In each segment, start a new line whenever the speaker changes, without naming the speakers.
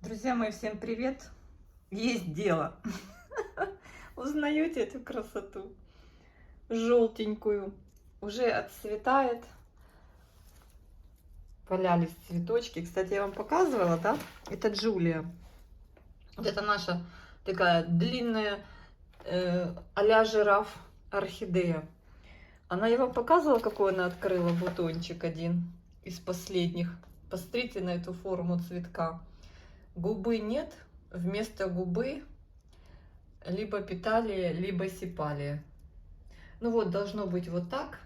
Друзья мои, всем привет! Есть дело. Узнаете эту красоту? Желтенькую. Уже отцветает. Валялись цветочки. Кстати, я вам показывала, да? Это Джулия. Вот это наша такая длинная а-ля жираф орхидея. Я вам показывала, какой она открыла бутончик один из последних. Посмотрите на эту форму цветка. Губы нет. Вместо губы либо питалия, либо сепалия. Ну вот, должно быть вот так,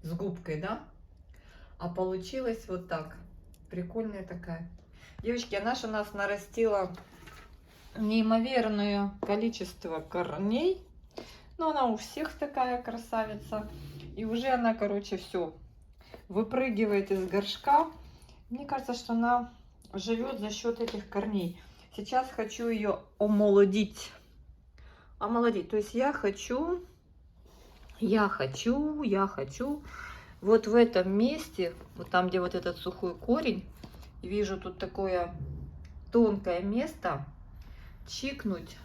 с губкой, да? А получилось вот так. Прикольная такая. Девочки, она же у нас нарастила неимоверное количество корней. Но она у всех такая красавица. И уже она, короче, все выпрыгивает из горшка. Мне кажется, что она живет за счет этих корней. Сейчас хочу ее омолодить. Омолодить. То есть я хочу вот в этом месте, вот там, где вот этот сухой корень, вижу тут такое тонкое место, чикнуть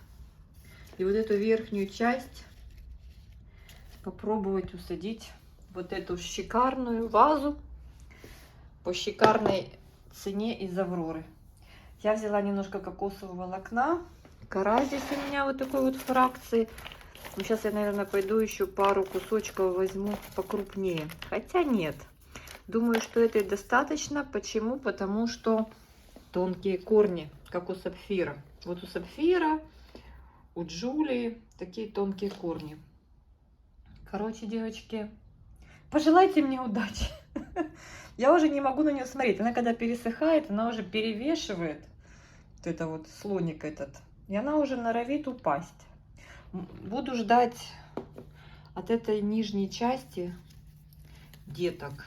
и вот эту верхнюю часть попробовать усадить вот эту шикарную вазу по шикарной цене из Авроры. Я взяла немножко кокосового волокна, кора здесь у меня вот такой вот фракции. Ну, сейчас я, наверное, пойду еще пару кусочков возьму покрупнее. Хотя нет. Думаю, что это и достаточно. Почему? Потому что тонкие корни, как у сапфира. Вот у сапфира, у Джулии такие тонкие корни. Короче, девочки, пожелайте мне удачи. Я уже не могу на нее смотреть. Она когда пересыхает, она уже перевешивает вот это вот слоник этот. И она уже норовит упасть. Буду ждать от этой нижней части деток.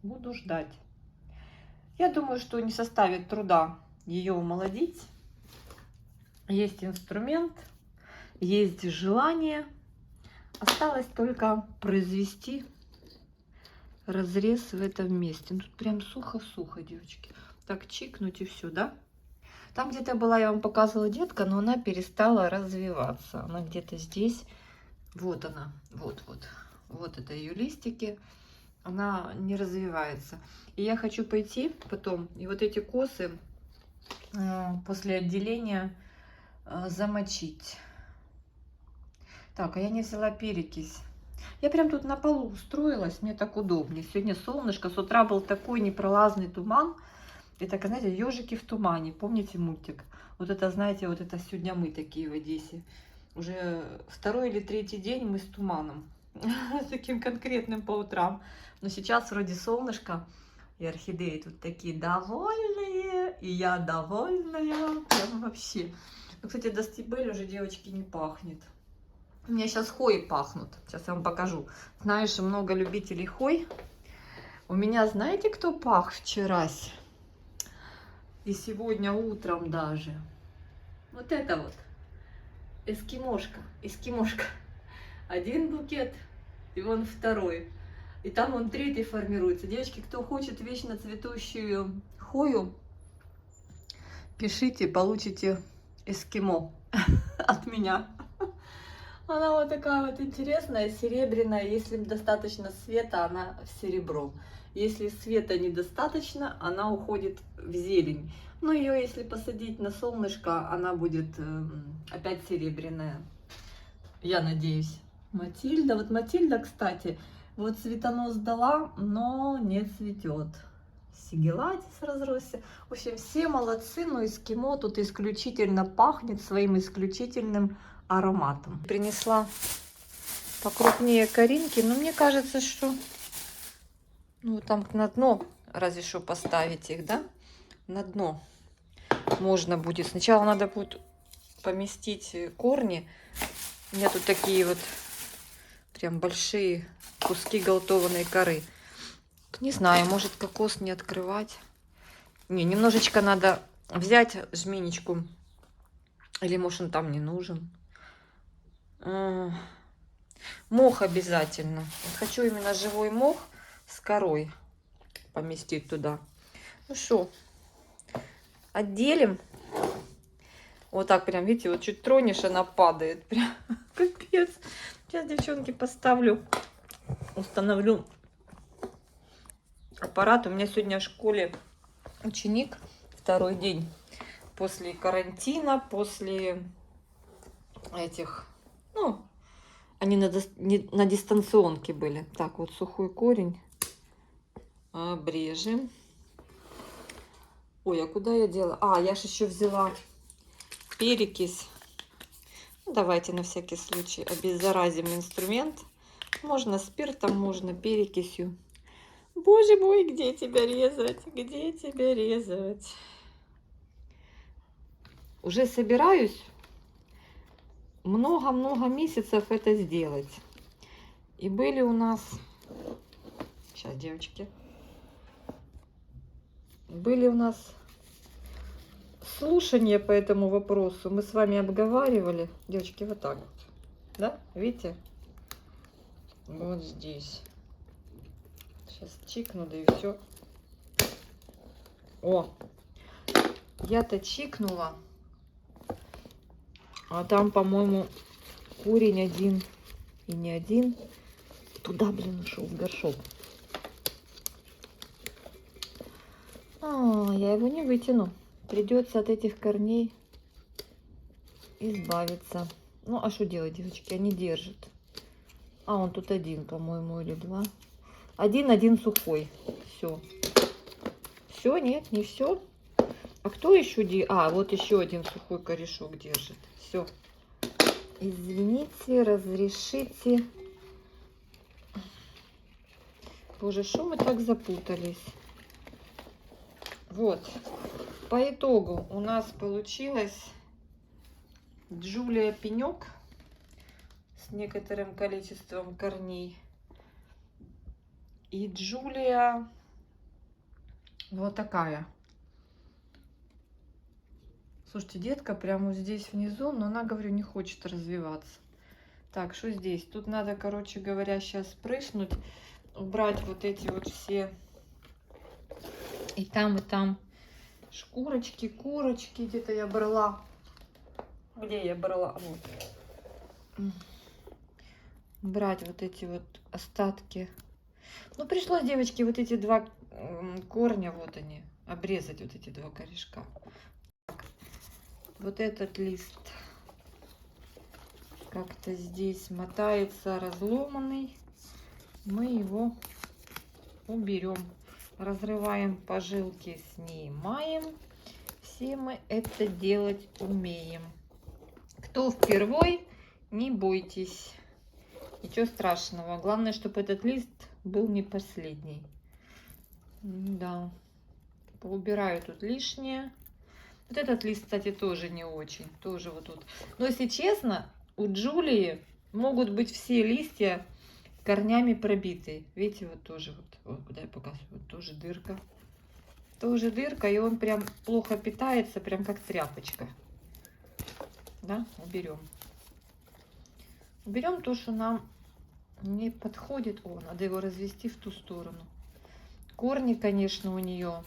Буду ждать. Я думаю, что не составит труда ее омолодить. Есть инструмент, есть желание. Осталось только произвести разрез в этом месте. Ну, тут прям сухо-сухо, девочки. Так чикнуть и все, да? Там где-то была, я вам показывала детка, но она перестала развиваться. Она где-то здесь. Вот она. Вот. Вот это ее листики. Она не развивается. И я хочу пойти потом и вот эти косы после отделения замочить. Так, а я не взяла перекись. Я прям тут на полу устроилась, мне так удобнее. Сегодня солнышко, с утра был такой непролазный туман. Это, знаете, ежики в тумане. Помните мультик? Вот это, знаете, вот это сегодня мы такие в Одессе. Уже второй или третий день мы с туманом. С таким конкретным по утрам. Но сейчас вроде солнышко. И орхидеи тут такие довольные. И я довольная. Прям вообще. Ну, кстати, достибель уже, девочки, не пахнет. У меня сейчас хои пахнут. Сейчас я вам покажу. Знаешь, много любителей хой. У меня, знаете, кто пах вчерась? И сегодня утром даже. Вот это вот. Эскимошка. Эскимошка. Один букет. И вон второй. И там вон третий формируется. Девочки, кто хочет вечно цветущую хою, пишите, получите эскимо от меня. Она вот такая вот интересная, серебряная. Если достаточно света, она в серебро. Если света недостаточно, она уходит в зелень. Но ее, если посадить на солнышко, она будет опять серебряная. Я надеюсь. Матильда. Вот Матильда, кстати, вот цветонос дала, но не цветет. Сигелатис разросся. В общем, все молодцы, но эскимо тут исключительно пахнет своим исключительным ароматом. Принесла покрупнее коринки, но мне кажется, что ну, там на дно разве что поставить их, да? На дно можно будет. Сначала надо будет поместить корни. У меня тут такие вот прям большие куски галтованной коры. Не знаю, может кокос не открывать. Не, немножечко надо взять жменечку. Или может он там не нужен. Мох обязательно. Вот хочу именно живой мох с корой поместить туда. Ну что, отделим. Вот так прям, видите, вот чуть тронешь, она падает. Прям капец. Сейчас, девчонки, поставлю, установлю аппарат. У меня сегодня в школе ученик, второй день после карантина, после этих, ну, они на дистанционке были. Так, вот сухой корень обрежем. Ой, а куда я дела? А, я же еще взяла перекись. Ну, давайте на всякий случай обеззаразим инструмент. Можно спиртом, можно перекисью. Боже мой, где тебя резать? Где тебя резать? Уже собираюсь много-много месяцев это сделать. И были у нас... Сейчас, девочки. Были у нас слушания по этому вопросу. Мы с вами обговаривали. Девочки, вот так вот. Да? Видите? Вот здесь. Сейчас чикну, да и все. О! Я-то чикнула. А там, по-моему, корень один и не один. Туда, блин, ушел в горшок. А, я его не вытяну. Придется от этих корней избавиться. Ну, а что делать, девочки? Они держат. А, он тут один, по-моему, или два. Один сухой. Все. Все, нет, не все. А кто еще держит? А, вот еще один сухой корешок держит. Все. Извините, разрешите. Боже, что мы так запутались? Вот. По итогу у нас получилось Джулия пенек с некоторым количеством корней. И Джулия вот такая. Слушайте, детка прямо вот здесь внизу, но она, говорю, не хочет развиваться. Так, что здесь? Тут надо, короче говоря, сейчас прыснуть, убрать вот эти вот все и там шкурочки, курочки. Где-то я брала. Где я брала? Вот. Брать вот эти вот остатки. Ну, пришлось, девочки, вот эти два корня, вот они, обрезать вот эти два корешка. Так. Вот этот лист как-то здесь мотается, разломанный. Мы его уберем. Разрываем пожилки, снимаем. Все мы это делать умеем. Кто впервой, не бойтесь. Ничего страшного. Главное, чтобы этот лист был не последний. Да. Поубираю тут лишнее. Вот этот лист, кстати, тоже не очень. Тоже вот тут. Но если честно, у Джулии могут быть все листья корнями пробиты. Видите, вот тоже вот куда я показываю, вот тоже дырка. Тоже дырка, и он прям плохо питается, прям как тряпочка. Да, уберем. Уберем то, что нам не подходит. О, надо его развести в ту сторону. Корни, конечно, у нее.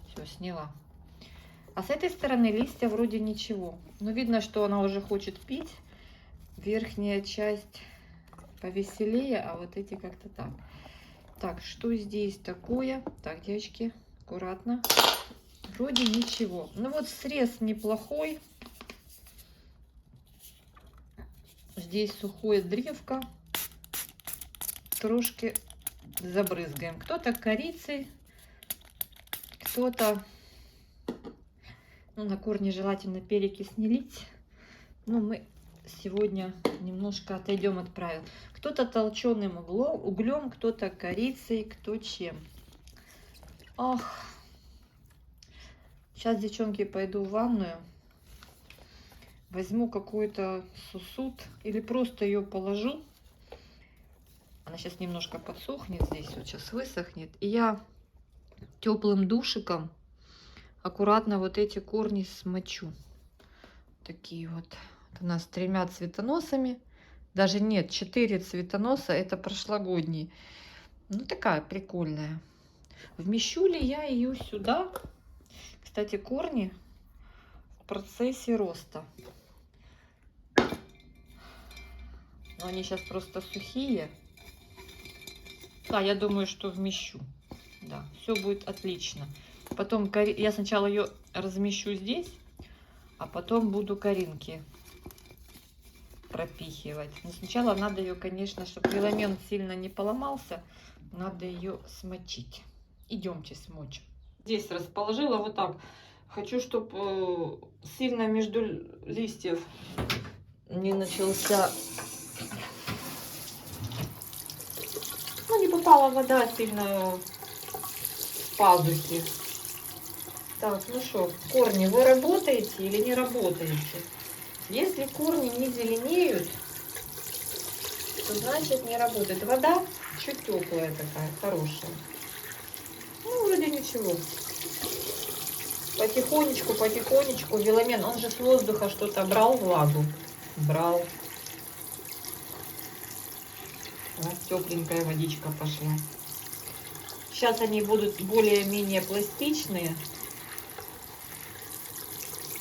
Все, сняла. А с этой стороны листья вроде ничего. Но видно, что она уже хочет пить. Верхняя часть повеселее, а вот эти как-то так. Так, что здесь такое? Так, девочки, аккуратно. Вроде ничего. Ну вот срез неплохой. Здесь сухое древко. Трошки забрызгаем. Кто-то корицей, кто-то... Ну, на корни желательно перекись не лить. Но мы сегодня немножко отойдем от правил. Кто-то толченым углем, кто-то корицей, кто чем. Ах. Сейчас, девчонки, пойду в ванную. Возьму какой-то сосуд или просто ее положу. Она сейчас немножко подсохнет здесь, вот сейчас высохнет. И я теплым душиком аккуратно вот эти корни смочу. Такие вот. У нас 3 цветоносами. Даже нет, 4 цветоноса. Это прошлогодние. Ну, такая прикольная. Вмещу ли я ее сюда? Кстати, корни в процессе роста. Но они сейчас просто сухие. Да, я думаю, что вмещу. Да, все будет отлично. Потом я сначала ее размещу здесь, а потом буду коринки пропихивать. Но сначала надо ее, конечно, чтобы филамент сильно не поломался, надо ее смочить. Идемте смочим. Здесь расположила вот так. Хочу, чтобы сильно между листьев не начался... Ну, не попала вода сильно в пазухи. Так, ну что, корни, вы работаете или не работаете? Если корни не зеленеют, то значит не работает. Вода чуть теплая такая, хорошая. Ну, вроде ничего. Потихонечку, потихонечку. Виламен, он же с воздуха что-то брал влагу. Брал. Вот тепленькая водичка пошла. Сейчас они будут более-менее пластичные.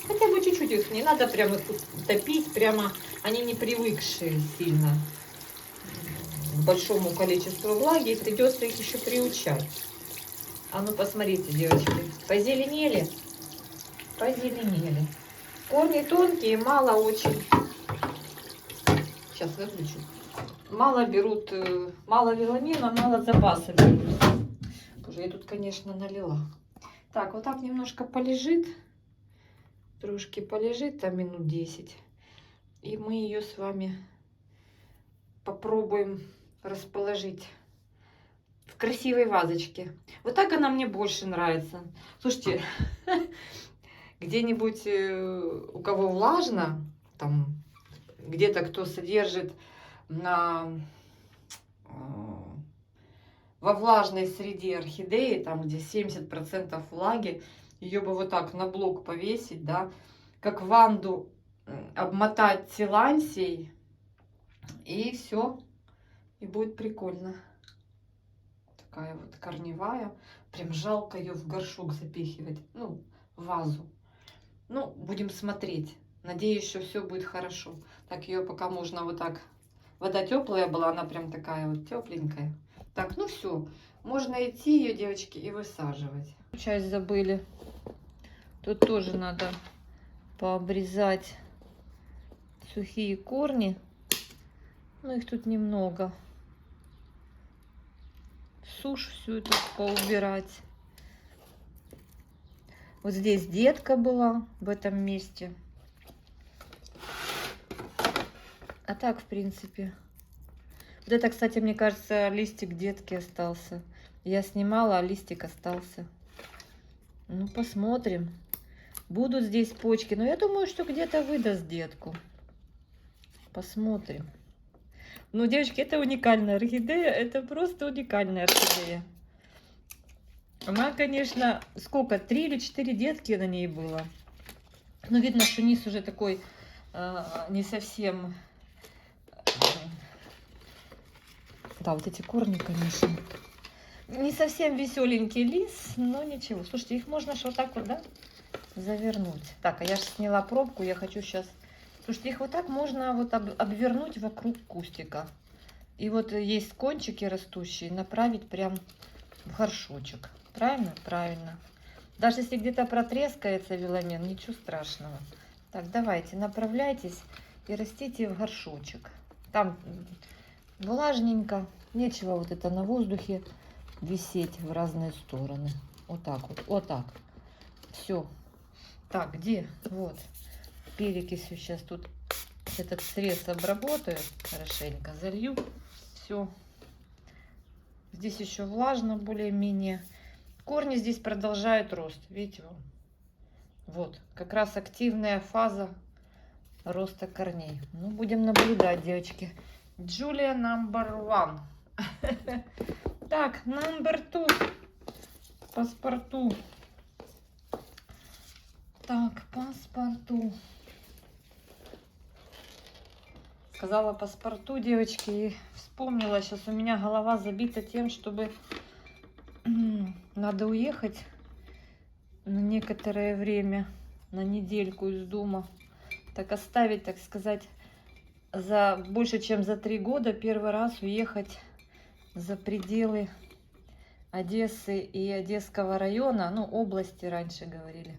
Хотя бы чуть-чуть их, не надо прямо топить, прямо они не привыкшие сильно к большому количеству влаги, и придется их еще приучать. А ну посмотрите, девочки, позеленели, позеленели. Корни тонкие, мало очень. Сейчас выключу. Мало берут, мало виламена, мало запаса берут. Уже я тут, конечно, налила. Так, вот так немножко полежит. Трошки полежит там минут 10. И мы ее с вами попробуем расположить в красивой вазочке. Вот так она мне больше нравится. Слушайте, где-нибудь у кого влажно, там где-то кто содержит во влажной среде орхидеи, там где 70% влаги, ее бы вот так на блок повесить, да, как ванду обмотать силансией, и все, и будет прикольно. Такая вот корневая, прям жалко ее в горшок запихивать, ну, в вазу. Ну, будем смотреть. Надеюсь, что все будет хорошо. Так, ее пока можно вот так. Вода теплая была, она прям такая вот тепленькая. Так, ну все, можно идти ее, девочки, и высаживать. Часть забыли. Тут тоже надо пообрезать сухие корни. Ну, их тут немного. Сушь всю эту поубирать. Вот здесь детка была в этом месте. А так, в принципе. Вот это, кстати, мне кажется, листик детки остался. Я снимала, а листик остался. Ну, посмотрим. Будут здесь почки. Но я думаю, что где-то выдаст детку. Посмотрим. Ну, девочки, это уникальная орхидея. Это просто уникальная орхидея. Она, конечно, сколько? 3 или 4 детки на ней было. Но видно, что низ уже такой не совсем... Да, вот эти корни, конечно. Не совсем веселенький лист, но ничего. Слушайте, их можно что вот так вот, да, завернуть. Так, а я же сняла пробку, я хочу сейчас... Слушайте, их вот так можно вот обвернуть вокруг кустика. И вот есть кончики растущие, направить прям в горшочек. Правильно? Правильно. Даже если где-то протрескается виламен, ничего страшного. Так, давайте, направляйтесь и растите в горшочек. Там влажненько, нечего вот это на воздухе висеть в разные стороны. Вот так вот, вот так. Все. Так, где? Вот. Перекисью сейчас тут этот срез обработаю хорошенько, залью. Все. Здесь еще влажно более-менее. Корни здесь продолжают рост. Видите, вот. Как раз активная фаза роста корней. Ну, будем наблюдать, девочки. Джулия number 1. Так, number 2. Паспорту. Так, паспорту. Сказала паспорту, девочки, и вспомнила. Сейчас у меня голова забита тем, чтобы надо уехать на некоторое время, на недельку из дома. Так оставить, так сказать, за больше, чем за 3 года первый раз уехать за пределы Одессы и Одесского района, ну, области раньше говорили.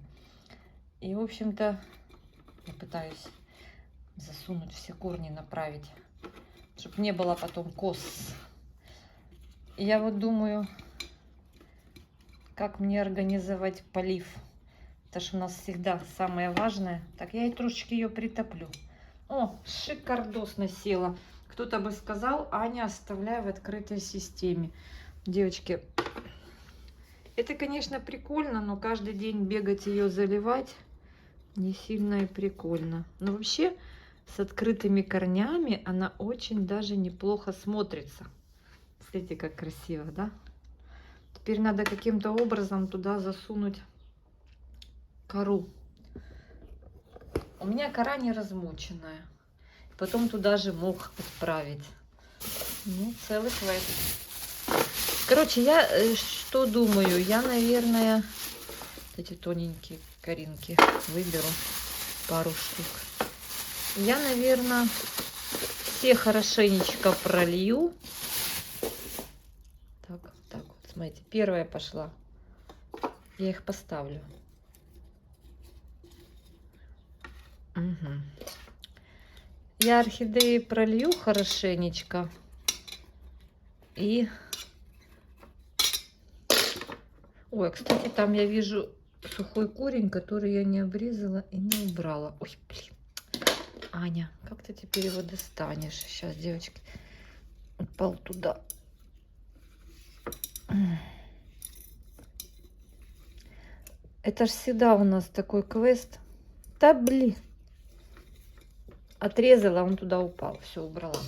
И, в общем-то, я пытаюсь засунуть все корни, направить, чтобы не было потом кос. И я вот думаю, как мне организовать полив. Это же у нас всегда самое важное. Так, я и трошечки ее притоплю. О, шикардосно села. Кто-то бы сказал, Аня, оставляй в открытой системе. Девочки, это, конечно, прикольно, но каждый день бегать ее заливать не сильно и прикольно. Но вообще с открытыми корнями она очень даже неплохо смотрится. Смотрите, как красиво, да? Теперь надо каким-то образом туда засунуть кору. У меня кора не размоченная. Потом туда же мох отправить. Ну, целый квест. Короче, я что думаю? Я, наверное, эти тоненькие коринки выберу. Пару штук. Я, наверное, все хорошенечко пролью. Так, так вот, смотрите. Первая пошла. Я их поставлю. Угу. Я орхидеи пролью хорошенечко. И... Ой, кстати, там я вижу сухой корень, который я не обрезала и не убрала. Ой, блин. Аня, как ты теперь его достанешь? Сейчас, девочки, упал туда. Это ж всегда у нас такой квест. Да, блин. Отрезала, он туда упал. Все, убрала.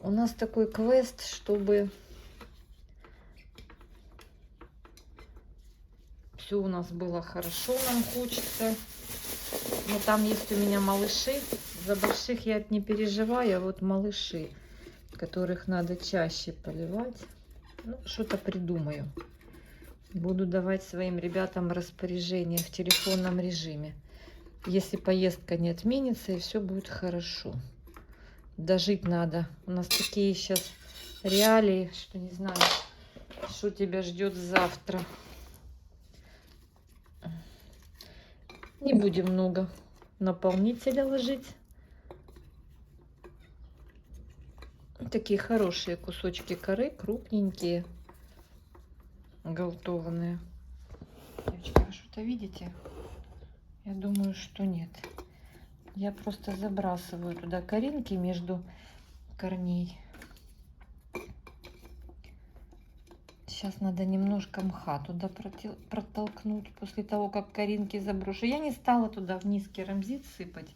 У нас такой квест, чтобы все у нас было хорошо, нам хочется. Но там есть у меня малыши. За больших я не переживаю, а вот малыши, которых надо чаще поливать. Ну, что-то придумаю. Буду давать своим ребятам распоряжение в телефонном режиме. Если поездка не отменится, и все будет хорошо. Дожить надо. У нас такие сейчас реалии, что не знаю, что тебя ждет завтра. Не будем много наполнителя ложить. Такие хорошие кусочки коры, крупненькие, галтованные. Девочки, вы что-то видите? Я думаю, что нет. Я просто забрасываю туда коринки между корней. Сейчас надо немножко мха туда протолкнуть после того, как коринки заброшу. Я не стала туда вниз керамзит сыпать,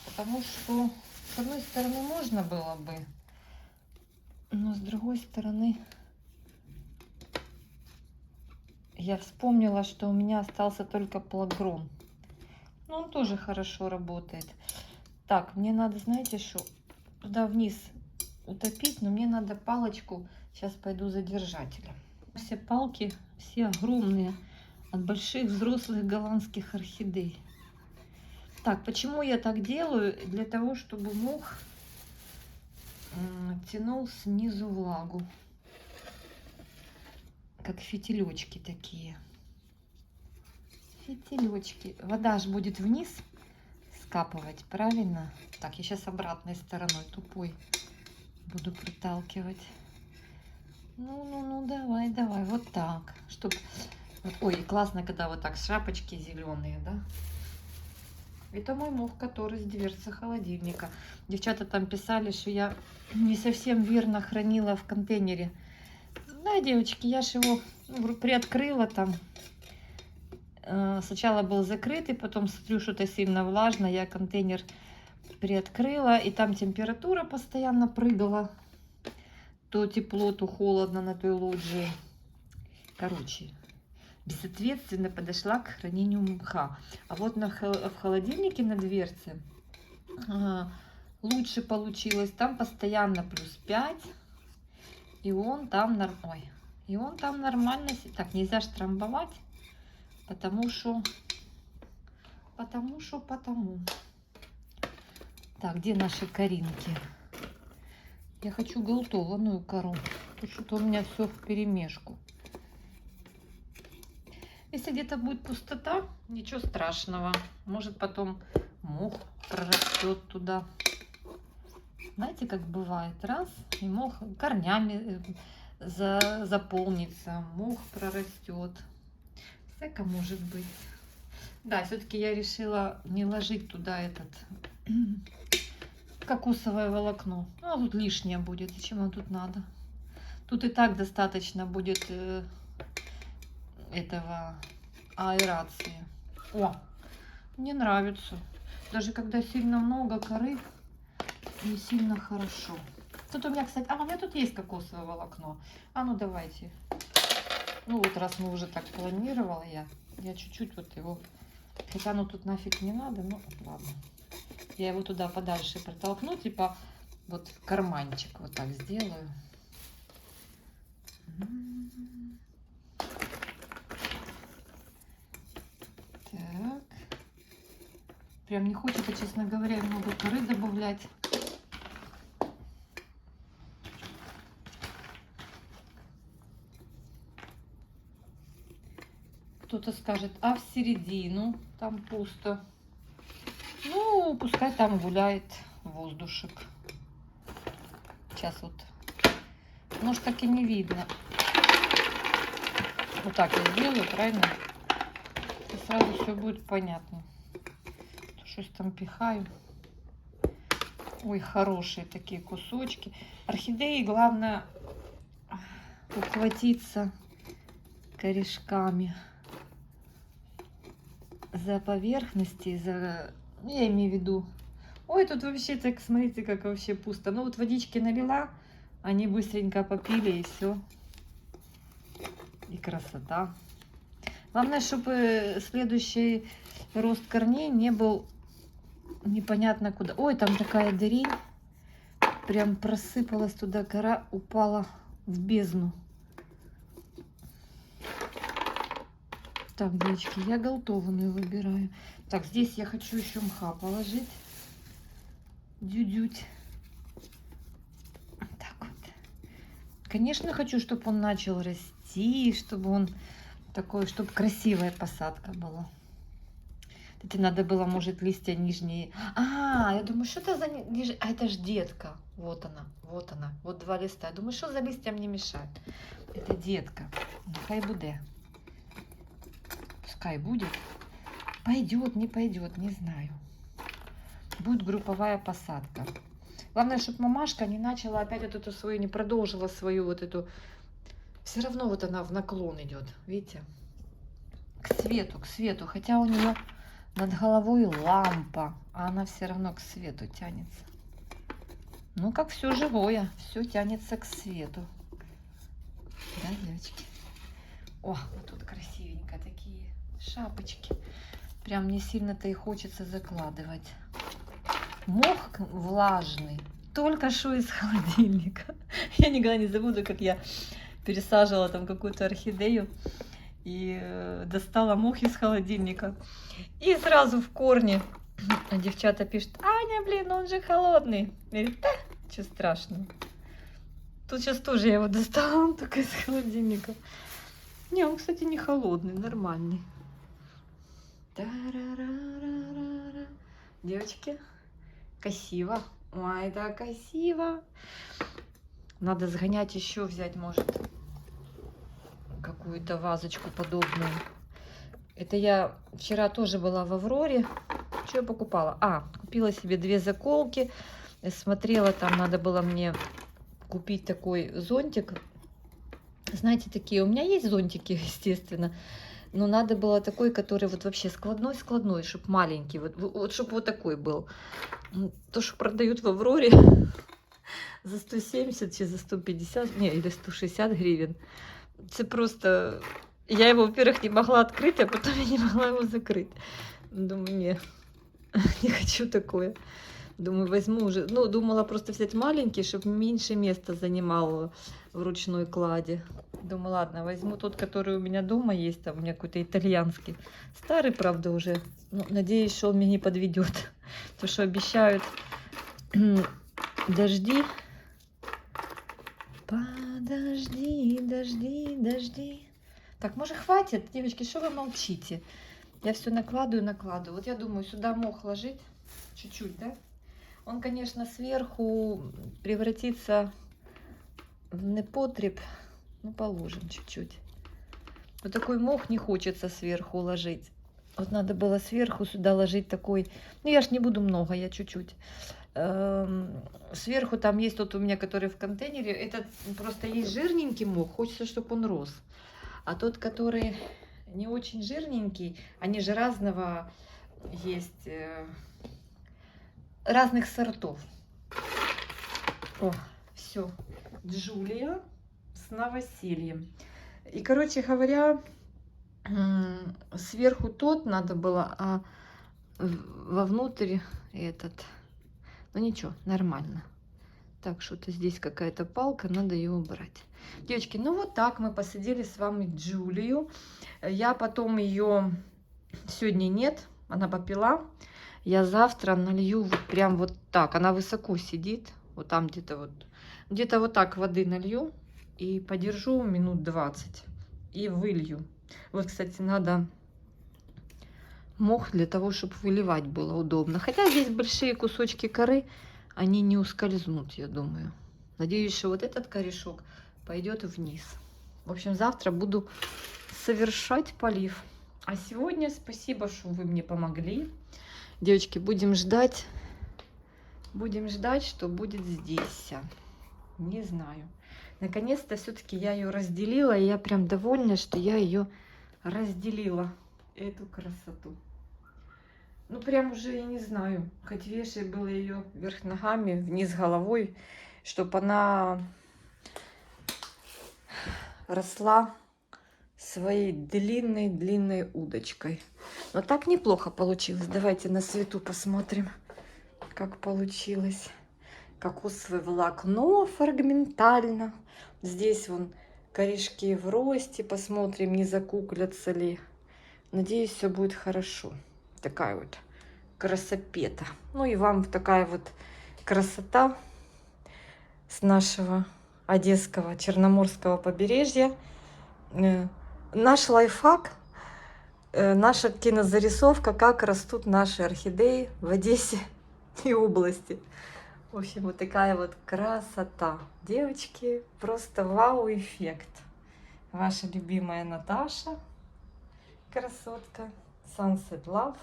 потому что с одной стороны можно было бы, но с другой стороны я вспомнила, что у меня остался только плагрон. Но он тоже хорошо работает. Так, мне надо, знаете, что туда вниз утопить, но мне надо палочку. Сейчас пойду за держателем. Все палки, все огромные, от больших взрослых голландских орхидей. Так, почему я так делаю? Для того, чтобы мох тянул снизу влагу. Как фитилечки такие. Фитилечки. Вода ж будет вниз скапывать, правильно? Так, я сейчас обратной стороной тупой буду проталкивать. Ну, давай, давай, вот так. Чтоб... Ой, классно, когда вот так шапочки зеленые, да? Это мой мох, который с дверцы холодильника. Девчата там писали, что я не совсем верно хранила в контейнере. Да, девочки, я же его приоткрыла там. Сначала был закрытый, потом смотрю, что-то сильно влажно. Я контейнер приоткрыла, и там температура постоянно прыгала. То тепло, то холодно на той лоджии. Короче, безответственно подошла к хранению мха. А вот в холодильнике на дверце лучше получилось. Там постоянно +5. И он там... Ой, И он там нормально... Так, нельзя штамбовать, потому что... Потому. Так, где наши коринки? Я хочу галтованную кору. Что-то у меня все вперемешку. Если где-то будет пустота, ничего страшного. Может, потом мох прорастет туда. Знаете, как бывает? Раз, и мох корнями заполнится, мох прорастет. Всяко может быть. Да, все-таки я решила не ложить туда этот кокосовое волокно. Ну, а тут лишнее будет. Зачем оно тут надо? Тут и так достаточно будет этого аэрации. О, мне нравится. Даже когда сильно много коры, не сильно хорошо. Тут у меня, кстати... у меня тут есть кокосовое волокно. А ну давайте. Ну вот раз мы уже так планировала, я чуть-чуть вот его... Хотя оно тут нафиг не надо, ну ладно. Я его туда подальше протолкну, типа вот в карманчик вот так сделаю. Так. Прям не хочется, честно говоря, много коры добавлять. Кто-то скажет, а в середину там пусто. Ну, пускай там гуляет воздушек. Сейчас вот. Может, так и не видно. Вот так я сделаю, правильно? И сразу все будет понятно. Что-то там пихаю. Ой, хорошие такие кусочки. Орхидеи, главное, ухватиться корешками за поверхности, я имею в виду. Ой, тут вообще так, смотрите, как вообще пусто. Ну вот водички налила, они быстренько попили, и все. И красота. Главное, чтобы следующий рост корней не был непонятно куда. Ой, там такая дырень. Прям просыпалась туда кора, упала в бездну. Так, девочки, я галтованную выбираю. Так, здесь я хочу еще мха положить. Дюдють. Так вот. Конечно, хочу, чтобы он начал расти, чтобы он такой, чтобы красивая посадка была. Это надо было, может, листья нижние. Я думаю, что это за... А это ж детка. Вот она, вот она. Вот два листа. Я думаю, что за листья мне мешают. Это детка. Хай буде. Пускай будет. Пойдет, не пойдет, не знаю. Будет групповая посадка. Главное, чтобы мамашка не начала опять вот эту свою, не продолжила свою вот эту... Все равно вот она в наклон идет, видите? К свету. Хотя у нее над головой лампа, а она все равно к свету тянется. Ну, как все живое, все тянется к свету. Да, девочки? О, вот тут красивенько такие шапочки. Прям не сильно-то и хочется закладывать. Мох влажный, только что из холодильника. Я никогда не забуду, как я пересаживала там какую-то орхидею и достала мох из холодильника. И сразу в корне девчата пишут: Аня, блин, он же холодный. Я говорю, да, что страшного. Тут сейчас тоже я его достала, он только из холодильника. Не, он, кстати, не холодный, нормальный. Девочки, красиво. Ой, да, красиво. Надо сгонять еще, взять, может, какую-то вазочку подобную. Это я вчера тоже была в Авроре. Что я покупала? Купила себе 2 заколки. Смотрела, там надо было мне купить такой зонтик. Знаете, такие, у меня есть зонтики, естественно. Но надо было такой, который вот вообще складной, чтобы маленький. Вот чтобы вот такой был. То, что продают в Авроре за 170 чи за 150, или 160 гривен. Это просто... Я его, во-первых, не могла открыть, а потом я не могла его закрыть. Думаю, не хочу такое. Думаю, возьму уже. Ну, думала просто взять маленький, чтобы меньше места занимал в ручной кладе. Думаю, ладно, возьму тот, который у меня дома есть. Там у меня какой-то итальянский. Старый, правда, уже. Но надеюсь, что он меня не подведет. То, что обещают дожди. Подожди, дожди, дожди. Так, может, хватит? Девочки, что вы молчите? Я все накладываю. Вот я думаю, сюда мох ложить. Чуть-чуть, да? Он, конечно, сверху превратится в непотреб. Ну, положим чуть-чуть. Вот такой мох не хочется сверху ложить. Вот надо было сверху сюда ложить такой... Ну, я ж не буду много, я чуть-чуть. Сверху там есть тот у меня, который в контейнере. Этот просто есть жирненький мох. Хочется, чтобы он рос. А тот, который не очень жирненький, они же разного есть... разных сортов. О, все. Джулия с новосельем. И, короче говоря, сверху тот надо было, а вовнутрь этот. Ну ничего, нормально. Так, что-то здесь какая-то палка, надо ее убрать. Девочки, ну вот так мы посадили с вами Джулию. Я потом ее... Сегодня нет, она попила. Я завтра налью вот прям вот так. Она высоко сидит. Вот там где-то вот так воды налью. И подержу минут 20. И вылью. Вот, кстати, надо мох для того, чтобы выливать было удобно. Хотя здесь большие кусочки коры, они не ускользнут, я думаю. Надеюсь, что вот этот корешок пойдет вниз. В общем, завтра буду совершать полив. А сегодня спасибо, что вы мне помогли. Девочки, будем ждать, что будет здесь. Не знаю. Наконец-то все-таки я ее разделила, и я прям довольна, что я ее разделила, эту красоту. Ну, прям уже, я не знаю, хоть вешай было ее вверх ногами, вниз головой, чтобы она росла своей длинной удочкой. Но так неплохо получилось. Давайте на свету посмотрим, как получилось. Кокосовое волокно фрагментально. Здесь вон корешки в росте. Посмотрим, не закуклятся ли. Надеюсь, все будет хорошо. Такая вот красопета. Ну и вам такая вот красота с нашего одесского черноморского побережья. Наш лайфхак, наша кинозарисовка, как растут наши орхидеи в Одессе и области. В общем, вот такая вот красота. Девочки, просто вау-эффект. Ваша любимая Наташа, красотка. Sunset Love,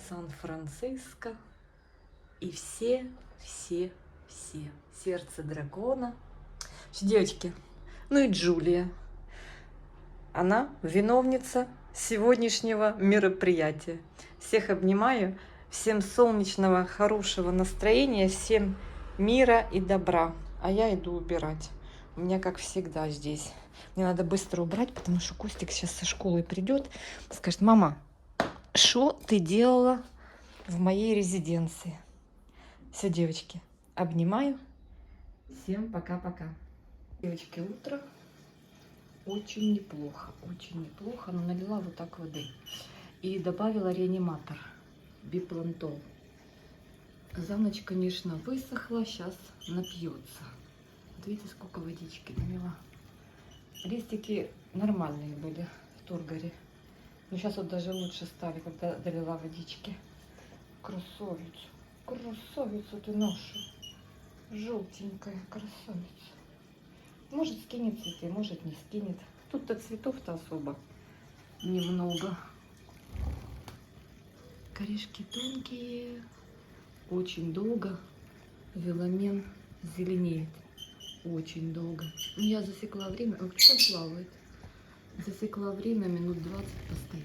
Сан-Франциско. И все. Сердце дракона. Девочки, ну и Джулия. Она виновница сегодняшнего мероприятия. Всех обнимаю. Всем солнечного, хорошего настроения. Всем мира и добра. А я иду убирать. У меня, как всегда, здесь. Мне надо быстро убрать, потому что Костик сейчас со школы придет. Скажет: мама, что ты делала в моей резиденции? Все, девочки, обнимаю. Всем пока-пока. Девочки, утро. Очень неплохо, но налила вот так воды. И добавила реаниматор, биплантол. За ночь, конечно, высохла, сейчас напьется. Вот видите, сколько водички налила. Листики нормальные были в Тургаре. Но сейчас вот даже лучше стали, когда долила водички. Красавицу ты наша. Желтенькая красавица. Может, скинет цветы, может, не скинет. Тут-то цветов-то особо немного. Корешки тонкие. Очень долго веломен зеленеет. Очень долго. Я засекла время. О, кто там плавает? Засекла время, минут 20 постоит.